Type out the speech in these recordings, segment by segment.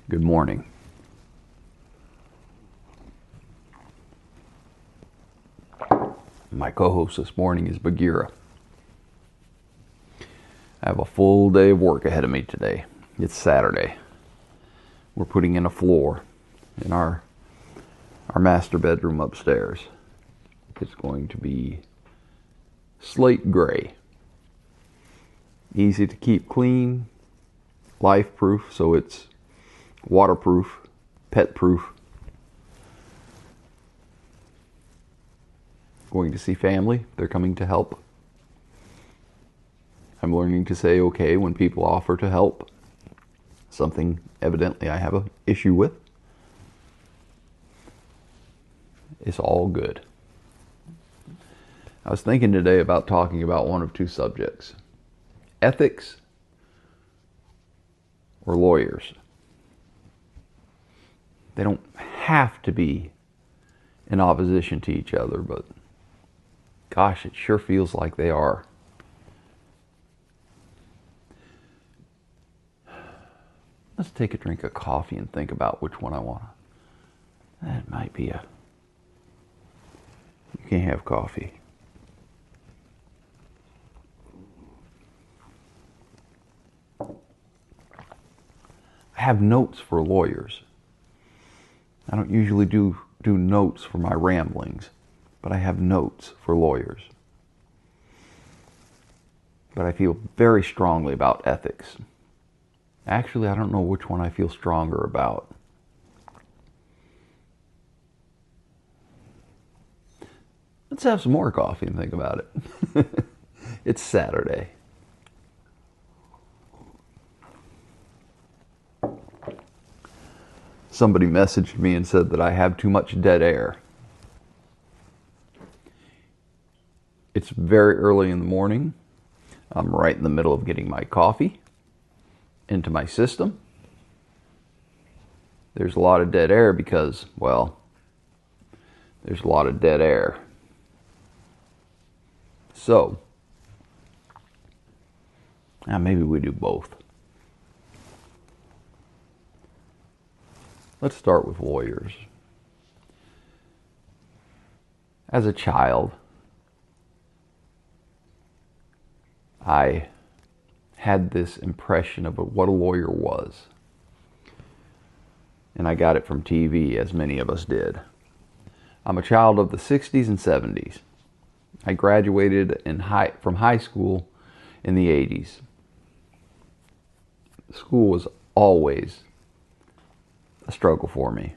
Good morning. My co-host this morning is Bagheera. I have a full day of work ahead of me today. It's Saturday. We're putting in a floor in our master bedroom upstairs. It's going to be slate gray. Easy to keep clean, life-proof, so it's waterproof, pet-proof. Going to see family. They're coming to help. I'm learning to say okay when people offer to help. Something evidently I have an issue with. It's all good. I was thinking today about talking about one of two subjects: ethics or lawyers. They don't have to be in opposition to each other, but gosh, it sure feels like they are. Let's take a drink of coffee and think about which one I want. That might be a... You can't have coffee. I have notes for lawyers. I don't usually do notes for my ramblings, but I have notes for lawyers. But I feel very strongly about ethics. Actually, I don't know which one I feel stronger about. Let's have some more coffee and think about it. It's Saturday. Somebody messaged me and said that I have too much dead air. It's very early in the morning. I'm right in the middle of getting my coffee into my system. There's a lot of dead air because, well, there's a lot of dead air. So, maybe we do both. Let's start with lawyers. As a child, I had this impression of what a lawyer was. And I got it from TV, as many of us did. I'm a child of the 60s and 70s. I graduated from high school in the 80s. School was always a struggle for me.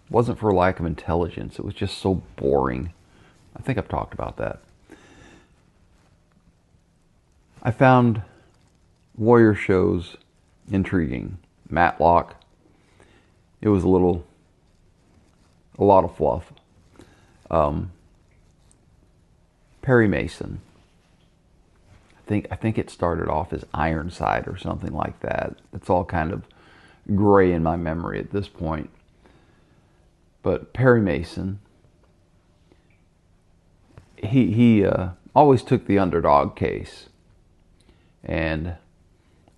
Wasn't for lack of intelligence. It was just so boring. I think I've talked about that. I found lawyer shows intriguing. Matlock. It was a lot of fluff. Perry Mason. I think it started off as Ironside or something like that. It's all kind of gray in my memory at this point. But Perry Mason, he always took the underdog case and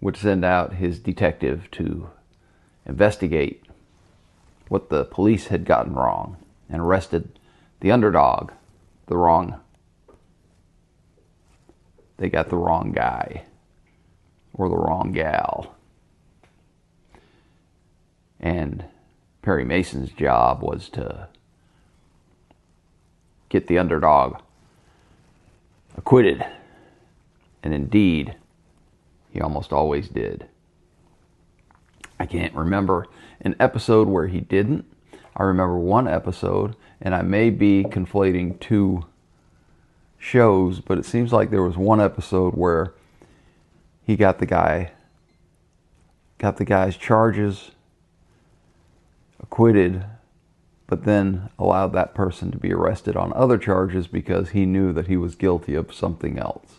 would send out his detective to investigate what the police had gotten wrong and arrested the underdog, they got the wrong guy or the wrong gal. And Perry Mason's job was to get the underdog acquitted. And indeed, he almost always did. I can't remember an episode where he didn't. I remember one episode, and I may be conflating two shows, but it seems like there was one episode where he got the guy's charges acquitted, but then allowed that person to be arrested on other charges because he knew that he was guilty of something else.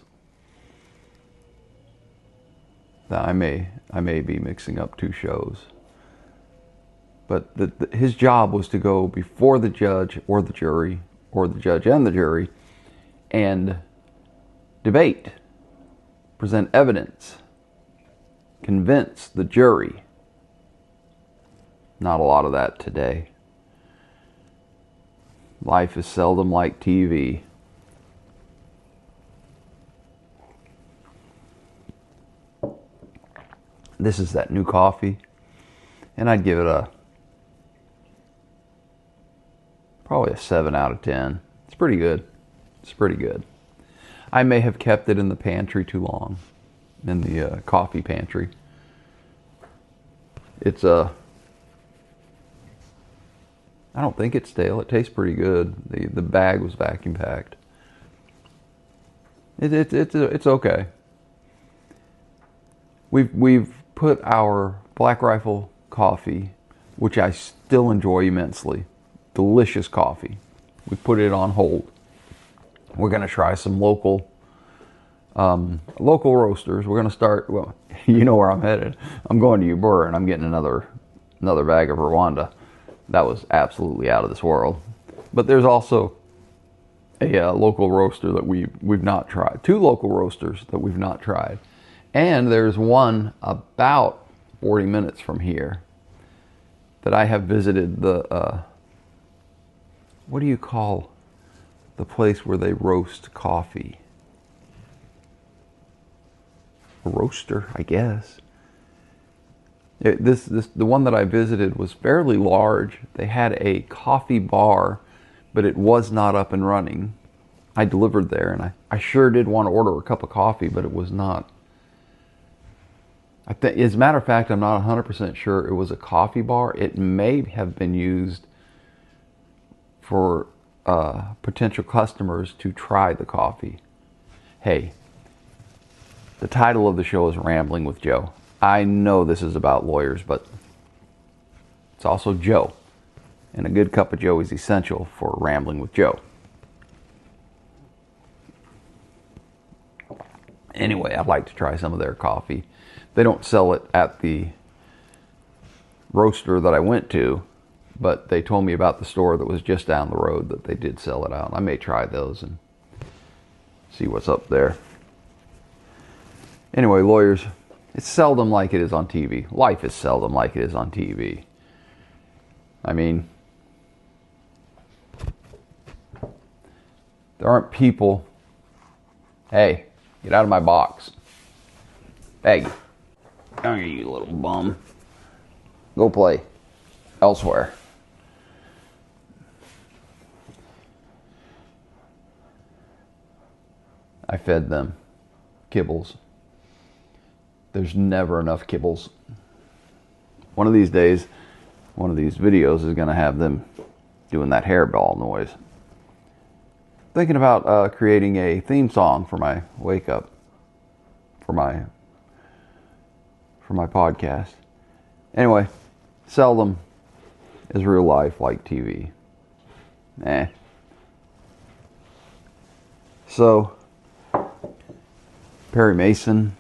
Now, I may be mixing up two shows. But his job was to go before the judge or the jury, or the judge and the jury, and debate, present evidence, convince the jury. Not a lot of that today. Life is seldom like TV. This is that new coffee, and I'd give it probably a 7 out of 10. It's pretty good. It's pretty good. I may have kept it in the pantry too long, in the coffee pantry. It's I don't think it's stale. It tastes pretty good. The bag was vacuum packed. It's okay. We've put our Black Rifle coffee, which I still enjoy immensely, delicious coffee. We put it on hold. We're gonna try some local roasters. We're gonna start. Well, you know where I'm headed. I'm going to Ybor and I'm getting another bag of Rwanda. That was absolutely out of this world. But there's also a local roaster that we've not tried. 2 local roasters that we've not tried. And there's one about 40 minutes from here that I have visited the, what do you call the place where they roast coffee? A roaster, I guess. The one that I visited was fairly large. They had a coffee bar, but it was not up and running. I delivered there, and I sure did want to order a cup of coffee, but it was not. As a matter of fact, I'm not 100% sure it was a coffee bar. It may have been used for potential customers to try the coffee. Hey, the title of the show is Rambling with Joe. I know this is about lawyers, but it's also Joe. And a good cup of Joe is essential for Rambling with Joe. Anyway, I'd like to try some of their coffee. They don't sell it at the roaster that I went to, but they told me about the store that was just down the road that they did sell it out. I may try those and see what's up there. Anyway, lawyers, it's seldom like it is on TV. Life is seldom like it is on TV. I mean, there aren't people. Hey, get out of my box. Hey, come here, you little bum. Go play elsewhere. I fed them kibbles. There's never enough kibbles. One of these days, one of these videos is going to have them doing that hairball noise. Thinking about creating a theme song for my wake up, for my podcast. Anyway, seldom is real life like TV. So, Perry Mason.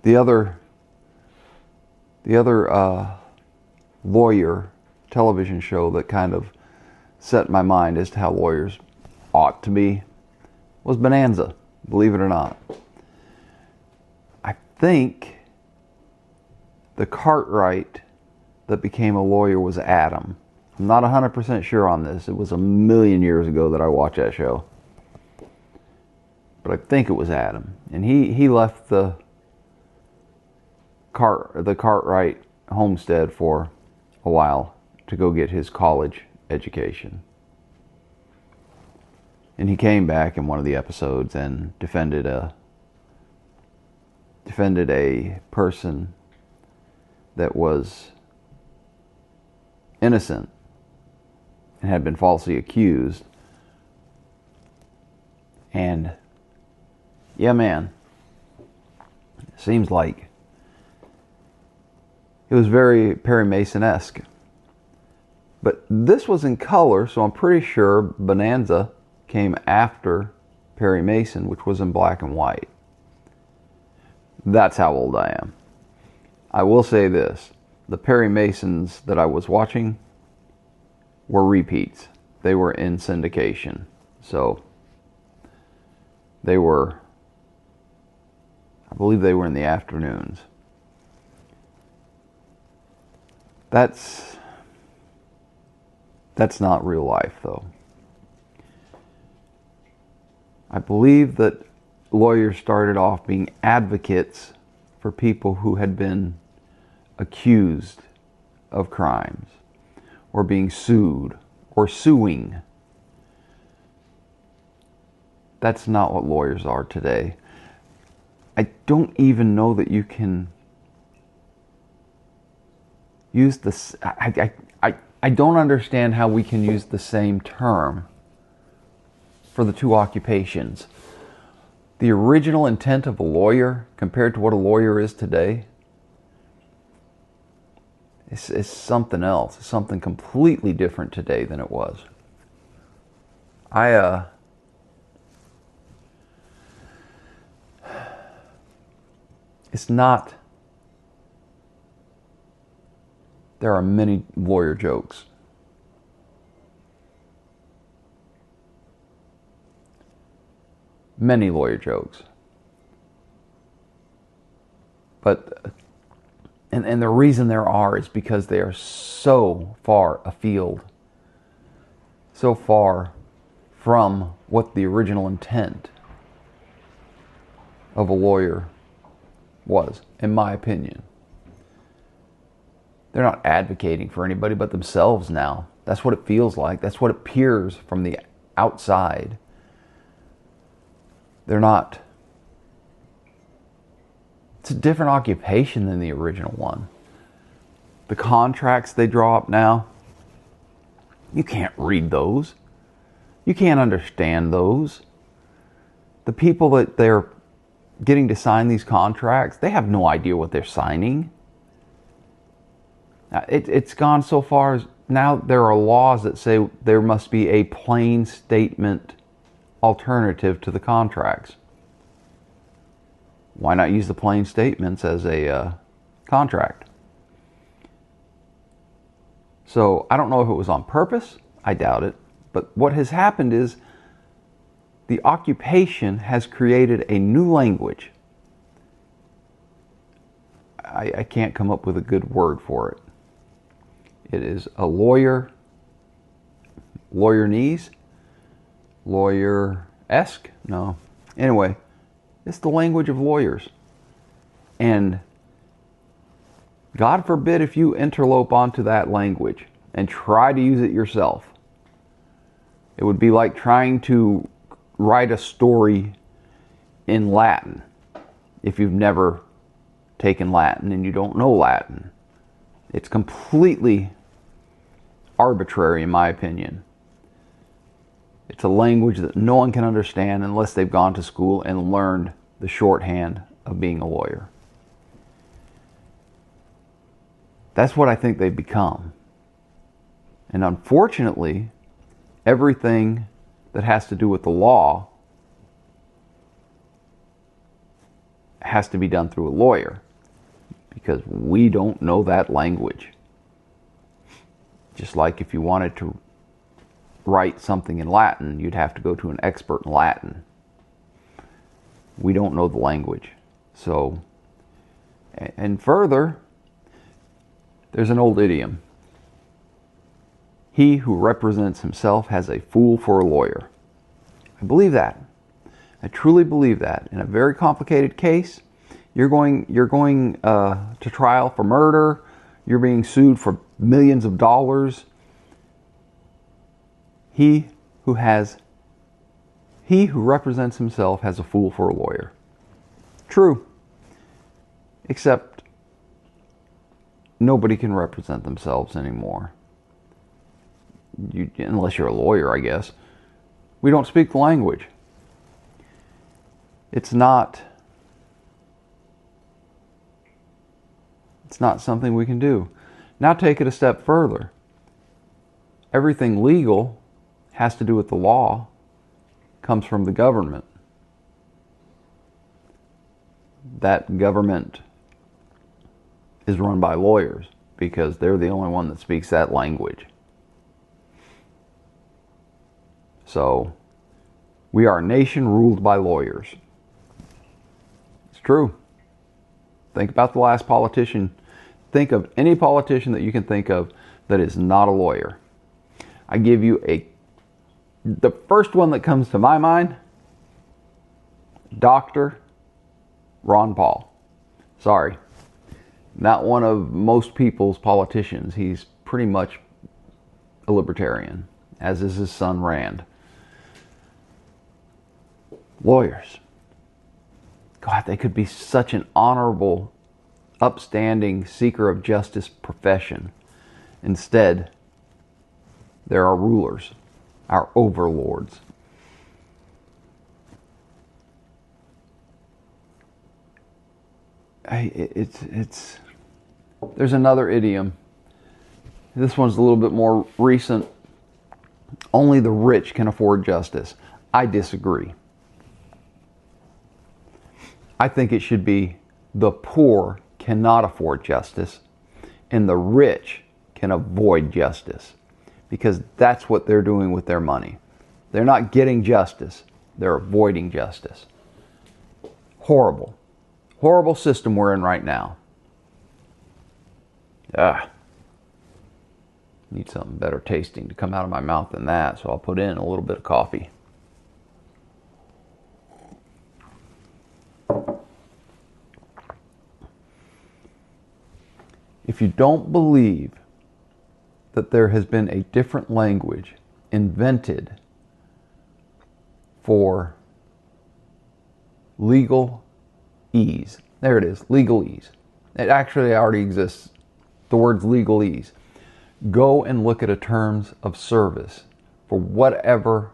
The other lawyer television show that kind of set my mind as to how lawyers ought to be was Bonanza, believe it or not. I think the Cartwright that became a lawyer was Adam. I'm not 100% sure on this. It was a million years ago that I watched that show. But I think it was Adam. And he left the Cartwright homestead for a while to go get his college education. And he came back in one of the episodes and defended a person that was innocent and had been falsely accused. And yeah, man, seems like it was very Perry Mason-esque. But this was in color, so I'm pretty sure Bonanza came after Perry Mason, which was in black and white. That's how old I am. I will say this. The Perry Masons that I was watching were repeats. They were in syndication. So they were I believe they were in the afternoons. That's not real life, though. I believe that lawyers started off being advocates for people who had been accused of crimes, or being sued, or suing. That's not what lawyers are today. I don't even know that you can use this. I don't understand how we can use the same term for the two occupations. The original intent of a lawyer compared to what a lawyer is today is something else. It's something completely different today than it was. It's not. There are many lawyer jokes. Many lawyer jokes. But, and the reason there are is because they are so far afield, so far from what the original intent of a lawyer was, in my opinion. They're not advocating for anybody but themselves now. That's what it feels like. That's what it appears from the outside. They're not. It's a different occupation than the original one. The contracts they draw up now, you can't read those. You can't understand those. The people that they're getting to sign these contracts, they have no idea what they're signing. It's gone so far as now there are laws that say there must be a plain statement alternative to the contracts. Why not use the plain statements as a contract? So I don't know if it was on purpose. I doubt it. But what has happened is the occupation has created a new language. I can't come up with a good word for it. It is a lawyerese, lawyer-esque? No. Anyway, it's the language of lawyers. And God forbid if you interlope onto that language and try to use it yourself. It would be like trying to write a story in Latin if you've never taken Latin and you don't know Latin. It's completely arbitrary, in my opinion. It's a language that no one can understand unless they've gone to school and learned the shorthand of being a lawyer. That's what I think they've become. And unfortunately, everything that has to do with the law has to be done through a lawyer, because we don't know that language. Just like if you wanted to write something in Latin, you'd have to go to an expert in Latin. We don't know the language. So, and further, there's an old idiom. He who represents himself has a fool for a lawyer. I believe that. I truly believe that. In a very complicated case, you're going to trial for murder. You're being sued for millions of dollars. He who represents himself has a fool for a lawyer. True. Except nobody can represent themselves anymore. Unless you're a lawyer, I guess. We don't speak the language. It's not something we can do. Now take it a step further. Everything legal has to do with the law comes from the government. That government is run by lawyers because they're the only one that speaks that language. So, we are a nation ruled by lawyers. It's true. Think about the last politician. Think of any politician that you can think of that is not a lawyer. I give you the first one that comes to my mind, Dr. Ron Paul. Sorry, not one of most people's politicians. He's pretty much a libertarian, as is his son Rand. Lawyers. God, they could be such an honorable, upstanding, seeker of justice profession. Instead, they're our rulers, our overlords. There's another idiom. This one's a little bit more recent. Only the rich can afford justice. I disagree. I think it should be the poor cannot afford justice and the rich can avoid justice, because that's what they're doing with their money. They're not getting justice. They're avoiding justice. Horrible. Horrible system we're in right now. Need something better tasting to come out of my mouth than that, so I'll put in a little bit of coffee. If you don't believe that there has been a different language invented for legal ease, there it is, legal ease. It actually already exists. The word's legal ease. Go and look at a terms of service for whatever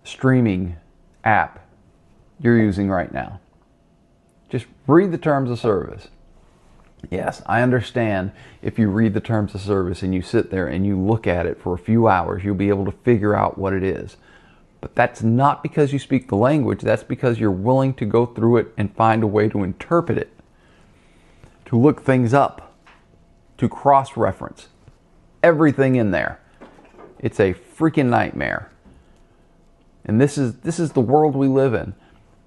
streaming app you're using right now. Just read the terms of service. Yes, I understand if you read the terms of service and you sit there and you look at it for a few hours, you'll be able to figure out what it is. But that's not because you speak the language. That's because you're willing to go through it and find a way to interpret it, to look things up, to cross-reference everything in there. It's a freaking nightmare. And this is the world we live in.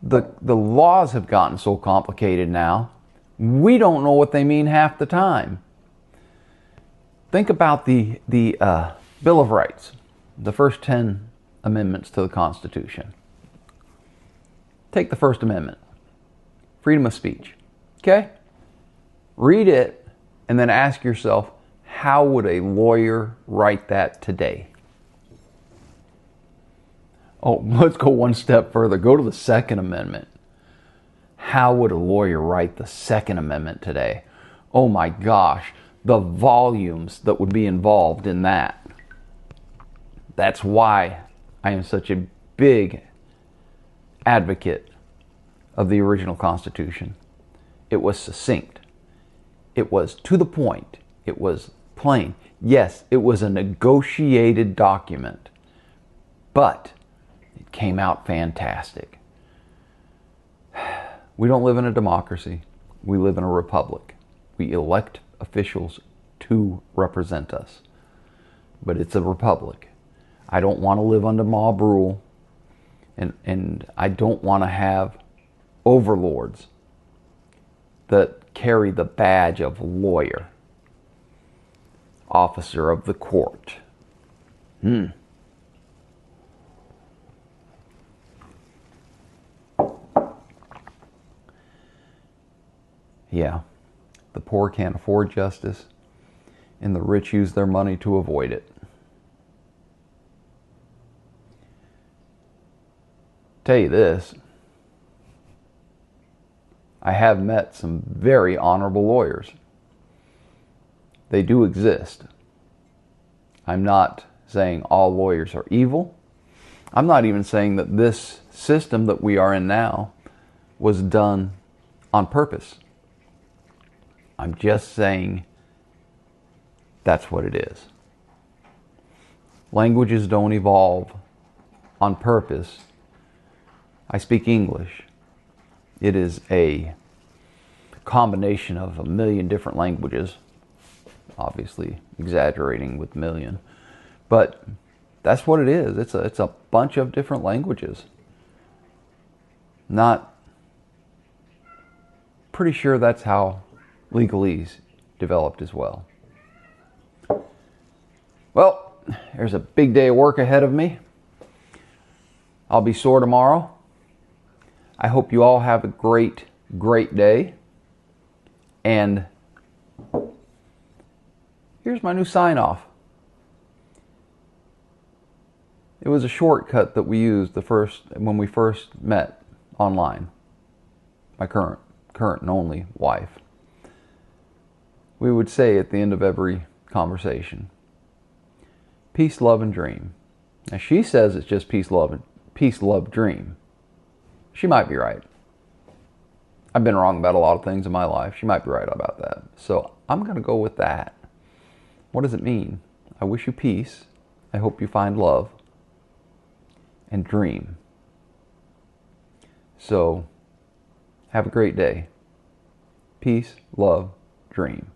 The laws have gotten so complicated now, we don't know what they mean half the time. Think about the Bill of Rights, the first 10 amendments to the Constitution. Take the First Amendment, freedom of speech. Okay? Read it and then ask yourself, how would a lawyer write that today? Oh, let's go one step further. Go to the Second Amendment. How would a lawyer write the Second Amendment today? Oh my gosh, the volumes that would be involved in that. That's why I am such a big advocate of the original Constitution. It was succinct. It was to the point. It was plain. Yes, it was a negotiated document, but it came out fantastic. We don't live in a democracy. We live in a republic. We elect officials to represent us. But it's a republic. I don't want to live under mob rule. And I don't want to have overlords that carry the badge of lawyer, officer of the court. Yeah, the poor can't afford justice, and the rich use their money to avoid it. Tell you this, I have met some very honorable lawyers. They do exist. I'm not saying all lawyers are evil. I'm not even saying that this system that we are in now was done on purpose. I'm just saying that's what it is. Languages don't evolve on purpose. I speak English. It is a combination of a million different languages, obviously exaggerating with million, but that's what it is. It's a bunch of different languages. Not pretty sure that's how legalese developed as well. Well, there's a big day of work ahead of me. I'll be sore tomorrow. I hope you all have a great, great day. And here's my new sign off. It was a shortcut that we used when we first met online. My current and only wife. We would say at the end of every conversation, peace, love, and dream. Now she says it's just peace, love, dream. She might be right. I've been wrong about a lot of things in my life. She might be right about that. So I'm going to go with that. What does it mean? I wish you peace. I hope you find love. And dream. So have a great day. Peace, love, dream.